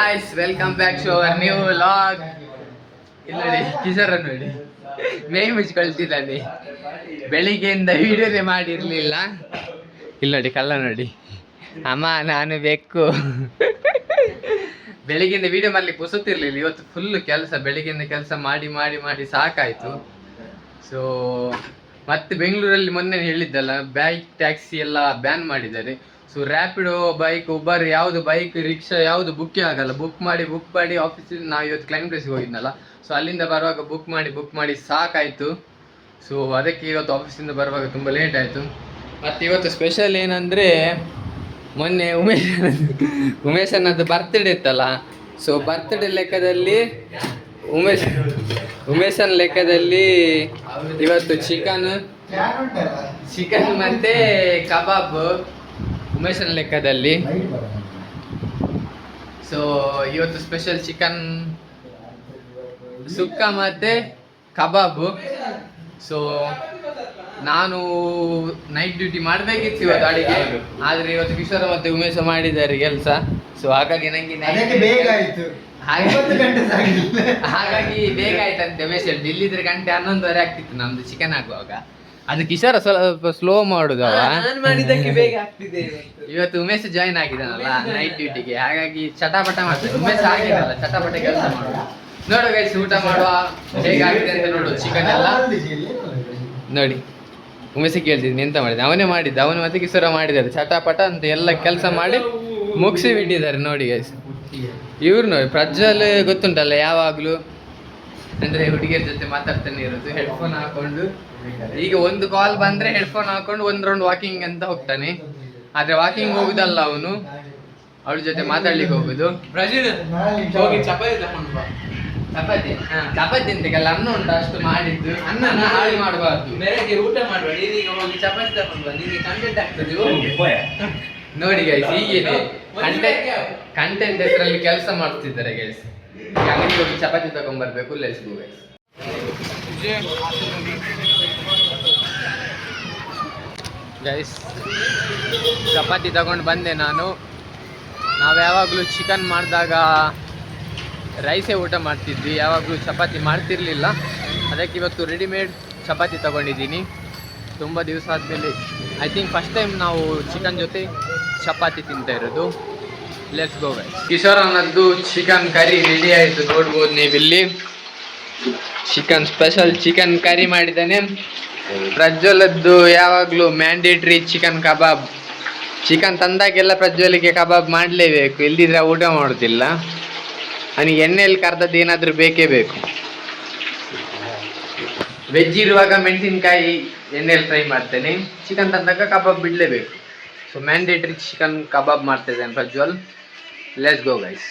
Guys, welcome back to our new vlog. ಇಲ್ಲಿ ನೋಡಿ, ಕಿಶೋರ್ ನೋಡಿ ಮೇ ಮುಚ್ಕೊಳ್ತಿದ್ದಾನೆ. ಬೆಳಿಗ್ಗೆಯಿಂದ ವಿಡಿಯೋನೇ ಮಾಡಿರ್ಲಿಲ್ಲ. ಇಲ್ಲಿ ನೋಡಿ, ಕಳ್ಳ ನೋಡಿ, ಅಮ್ಮ ನಾನು ಬೇಕು. ಬೆಳಿಗ್ಗೆಯಿಂದ ವಿಡಿಯೋ ಮಾಡ್ಲಿಕ್ಕೆ ಪುಸುತ್ತಿರ್ಲಿಲ್ಲ. ಇವತ್ತು ಫುಲ್ ಕೆಲಸ, ಬೆಳಿಗ್ಗೆಯಿಂದ ಕೆಲಸ ಮಾಡಿ ಮಾಡಿ ಮಾಡಿ ಸಾಕಾಯ್ತು. ಸೊ ಮತ್ತೆ ಬೆಂಗಳೂರಲ್ಲಿ ಮೊನ್ನೆ ಹೇಳಿದ್ದಲ್ಲ, ಬೈಕ್ ಟ್ಯಾಕ್ಸಿ ಎಲ್ಲ ಬ್ಯಾನ್ ಮಾಡಿದ್ದಾರೆ. ಸೊ ರ್ಯಾಪಿಡೋ, ಬೈಕ್, ಉಬರ್ ಯಾವುದು, ಬೈಕ್, ರಿಕ್ಷಾ ಯಾವುದು ಬುಕ್ಕೇ ಆಗಲ್ಲ. ಬುಕ್ ಮಾಡಿ ಆಫೀಸಿಗೆ ನಾವು ಇವತ್ತು ಕ್ಲೈಂಟ್ ಪ್ಲೇಸ್ಗೆ ಹೋಗಿದ್ನಲ್ಲ, ಸೊ ಅಲ್ಲಿಂದ ಬರುವಾಗ ಬುಕ್ ಮಾಡಿ ಸಾಕಾಯಿತು. ಸೊ ಅದಕ್ಕೆ ಇವತ್ತು ಆಫೀಸಿಂದ ಬರುವಾಗ ತುಂಬ ಲೇಟ್ ಆಯಿತು. ಮತ್ತು ಇವತ್ತು ಸ್ಪೆಷಲ್ ಏನಂದರೆ, ಮೊನ್ನೆ ಉಮೇಶನದ್ದು ಬರ್ತ್ಡೇ ಇತ್ತಲ್ಲ. ಸೊ ಬರ್ತ್ಡೇ ಲೆಕ್ಕದಲ್ಲಿ ಉಮೇಶನ್ ಲೆಕ್ಕದಲ್ಲಿ ಇವತ್ತು ಚಿಕನ್ ಮತ್ತೆ ಕಬಾಬ್ ಉಮೇಶನ್ ಲೆಕ್ಕದಲ್ಲಿ. ಸೊ ಇವತ್ತು ಸ್ಪೆಷಲ್ ಚಿಕನ್ ಸುಕ್ಕ ಮತ್ತೆ ಕಬಾಬು. ಸೊ ನಾನು ನೈಟ್ ಡ್ಯೂಟಿ ಮಾಡಬೇಕಿತ್ತು ಇವತ್ತು ಅಡಿಗೆ, ಆದರೆ ಇವತ್ತು ಕಿಶೋರ ಮತ್ತೆ ಉಮೇಶ ಮಾಡಿದ್ದಾರೆ ಕೆಲಸ. ಸೊ ಹಾಗಾಗಿ ನನಗೆ ಬೇಗ ಆಯಿತು. ಹಾಗಾಗಿ ಬೇಗ ಆಯ್ತಂತೆ. ಉಮೇಶ್ ಇಲ್ಲಿದ್ರೆ ಗಂಟೆ 11:30 ಆಗ್ತಿತ್ತು ನಮ್ದು ಚಿಕನ್ ಆಗುವಾಗ. ಅದು ಕಿಶೋರ ಸ್ವಲ್ಪ ಸ್ಲೋ ಮಾಡುದವ, ಬೇಗ ಆಗ್ತಿದೆ. ಇವತ್ತು ಉಮೇಶ್ ಜಾಯಿನ್ ಆಗಿದ್ದಾನಲ್ಲ ನೈಟ್ ಡ್ಯೂಟಿಗೆ, ಹಾಗಾಗಿ ಚಟಾಪಟ ಮಾಡ್ತಾರೆ. ಉಮೇಶ್ ಆಗಿರಲ್ಲ, ಚಟಾಪಟ ಕೆಲಸ ಮಾಡುವ. ನೋಡು ಗೈಸ್, ಊಟ ಮಾಡುವ ಹೇಗಾಗಿದೆ ಅಂತ ನೋಡು. ಚಿಕನ್ ಎಲ್ಲ ನೋಡಿ, ಉಮೇಶ್ ಕೇಳ್ತಿದ್ದೀನಿ ಎಂತ ಮಾಡಿದೆ. ಅವನೇ ಮಾಡಿದ್ದ, ಅವನು ಮತ್ತೆ ಕಿಶೋರ ಮಾಡಿದ್ದಾರೆ. ಚಟಾಪಟ ಅಂತ ಎಲ್ಲ ಕೆಲಸ ಮಾಡಿ ಮುಗಿಸಿ ಬಿಟ್ಟಿದ್ದಾರೆ ನೋಡಿ ಗೈಸ್. ಇವ್ರು ನೋಡಿ, ಪ್ರಜ್ವಲ್ ಗೊತ್ತುಂಟಲ್ಲ, ಯಾವಾಗಲೂ ಅಂದರೆ ಹುಡುಗಿಯರ ಜೊತೆ ಮಾತಾಡ್ತಾನೆ ಇರೋದು, ಹೆಡ್ಫೋನ್ ಹಾಕೊಂಡು. ಈಗ ಒಂದು ಕಾಲ್ ಬಂದರೆ ಹೆಡ್ಫೋನ್ ಹಾಕೊಂಡು ಒಂದು ರೌಂಡ್ ವಾಕಿಂಗ್ ಅಂತ ಹೋಗ್ತಾನೆ. ಆದರೆ ವಾಕಿಂಗ್ ಹೋಗುದಲ್ಲ ಅವನು, ಅವಳ ಜೊತೆ ಮಾತಾಡ್ಲಿಕ್ಕೆ ಹೋಗುದು. ಹೋಗಿ ಚಪಾತಿ ಅಂತೆಲ್ಲ ಅನ್ನ ಉಂಟು ಅಷ್ಟು ಮಾಡಿದ್ದು. ಅನ್ನನ ಹಾಳು ಮಾಡಬಾರ್ದು, ಬೆಳಗ್ಗೆ ಊಟ ಮಾಡುವ. ಈಗ ಹೋಗಿ ಚಪಾತಿ ತಗೊಂಡು ನಿಮಗೆ ಕಂಟೆಂಟ್ ಆಗ್ತದೆ. ನೋಡಿ ಗೈಸ್, ಹೀಗಿದೆ ಕಂಟೆಂಟ್ ಹೆಸರಲ್ಲಿ ಕೆಲಸ ಮಾಡ್ತಿದ್ದಾರೆ ಗೈಸ್. ಅಂಗಡಿ ಹೋಗಿ ಚಪಾತಿ ತಗೊಂಡ್ಬರ್ಬೇಕು. Let's go guys. ಗೈಸ್, ಚಪಾತಿ ತಗೊಂಡು ಬಂದೆ ನಾನು. ನಾವು ಯಾವಾಗಲೂ ಚಿಕನ್ ಮಾಡಿದಾಗ ರೈಸೇ ಊಟ ಮಾಡ್ತಿದ್ವಿ, ಯಾವಾಗಲೂ ಚಪಾತಿ ಮಾಡ್ತಿರ್ಲಿಲ್ಲ. ಅದಕ್ಕೆ ಇವತ್ತು ರೆಡಿಮೇಡ್ ಚಪಾತಿ ತಗೊಂಡಿದ್ದೀನಿ. ತುಂಬ ದಿವಸ ಆದಮೇಲೆ ಐ ಥಿಂಕ್ ಫಸ್ಟ್ ಟೈಮ್ ನಾವು ಚಿಕನ್ ಜೊತೆ ಚಪಾತಿ ತಿಂತಾ ಇರೋದು. Let's go guys. ಕಿಶೋರನದ್ದು ಚಿಕನ್ ಕರಿ ರೆಡಿ ಆಯಿತು, ನೋಡ್ಬೋದು ನೀವಿಲ್ಲಿ. ಚಿಕನ್ ಸ್ಪೆಷಲ್ ಚಿಕನ್ ಕರಿ ಮಾಡಿದ್ದಾನೆ. ಪ್ರಜ್ವಲದ್ದು ಯಾವಾಗಲೂ ಮ್ಯಾಂಡೇಟ್ರಿ ಚಿಕನ್ ಕಬಾಬ್. ಚಿಕನ್ ತಂದಾಗೆಲ್ಲ ಪ್ರಜ್ವಲಿಗೆ ಕಬಾಬ್ ಮಾಡಲೇಬೇಕು, ಇಲ್ದಿದ್ರೆ ಊಟ ಮಾಡೋದಿಲ್ಲ. ಅವನಿಗೆ ಎಣ್ಣೆಯಲ್ಲಿ ಕರೆದದ್ದು ಏನಾದರೂ ಬೇಕೇ ಬೇಕು. ವೆಜ್ ಇರುವಾಗ ಮೆಣಸಿನ್ಕಾಯಿ ಎಣ್ಣೆಯಲ್ಲಿ ಫ್ರೈ ಮಾಡ್ತೇನೆ, ಚಿಕನ್ ತಂದಾಗ ಕಬಾಬ್ ಬಿಡಲೇಬೇಕು. ಸೊ ಮ್ಯಾಂಡೇಟ್ರಿ ಚಿಕನ್ ಕಬಾಬ್ ಮಾಡ್ತಿದ್ದೇನೆ ಪ್ರಜ್ವಲ್. Let's go guys.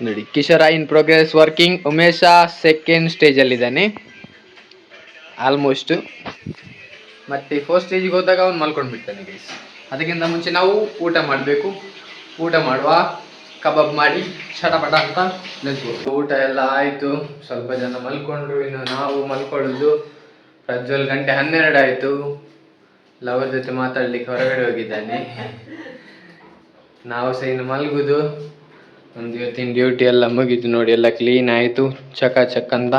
ನೋಡಿ, Kishore in progress working. Umesh second ಸ್ಟೇಜಲ್ಲಿದ್ದಾನೆ ಆಲ್ಮೋಸ್ಟ್. ಮತ್ತು ಫಸ್ಟ್ ಸ್ಟೇಜಿಗೆ ಹೋದಾಗ ಅವ್ನು ಮಲ್ಕೊಂಡು ಬಿಡ್ತಾನೆ ಗೈಸ್. ಅದಕ್ಕಿಂತ ಮುಂಚೆ ನಾವು ಊಟ ಮಾಡಬೇಕು. ಊಟ ಮಾಡುವ, ಕಬಾಬ್ ಮಾಡಿ ಚಟಪಟ ಅಂತ. Let's go. ಊಟ ಎಲ್ಲ ಆಯಿತು, ಸ್ವಲ್ಪ ಜನ ಮಲ್ಕೊಂಡ್ರು, ಇನ್ನು ನಾವು ಮಲ್ಕೊಳ್ಳೋದು. ಪ್ರಜ್ವಲ್ ಗಂಟೆ 12 ಆಯಿತು, ಲವರ್ ಜೊತೆ ಮಾತಾಡ್ಲಿಕ್ಕೆ ಹೊರಗಡೆ ಹೋಗಿದ್ದಾನೆ. ನಾವು ಸಹ ಇನ್ನು ಮಲಗುದು. ಒಂದು ಇವತ್ತಿನ ಡ್ಯೂಟಿ ಎಲ್ಲ ಮುಗಿದು ನೋಡಿ, ಎಲ್ಲ ಕ್ಲೀನ್ ಆಯಿತು, ಚಕ ಅಂತ.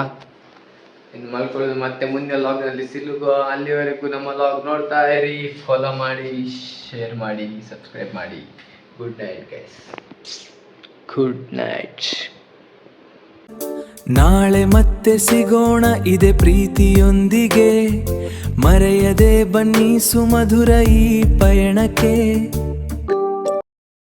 ಇನ್ನು ಮಲ್ಕೊಳ್ಳೋದು. ಮತ್ತೆ ಮುಂದೆ ಲಾಗ್ನಲ್ಲಿ ಸಿಲುಗುವ. ಅಲ್ಲಿವರೆಗೂ ನಮ್ಮ ಲಾಗ್ ನೋಡ್ತಾ ಇರಿ, ಫಾಲೋ ಮಾಡಿ, ಶೇರ್ ಮಾಡಿ, ಸಬ್ಸ್ಕ್ರೈಬ್ ಮಾಡಿ. Good night guys. Good night. ನಾಳೆ ಮತ್ತೆ ಸಿಗೋಣ ಇದೆ ಪ್ರೀತಿಯೊಂದಿಗೆ. ಮರೆಯದೆ ಬನ್ನಿ ಸುಮಧುರ ಈ ಪಯಣಕ್ಕೆ.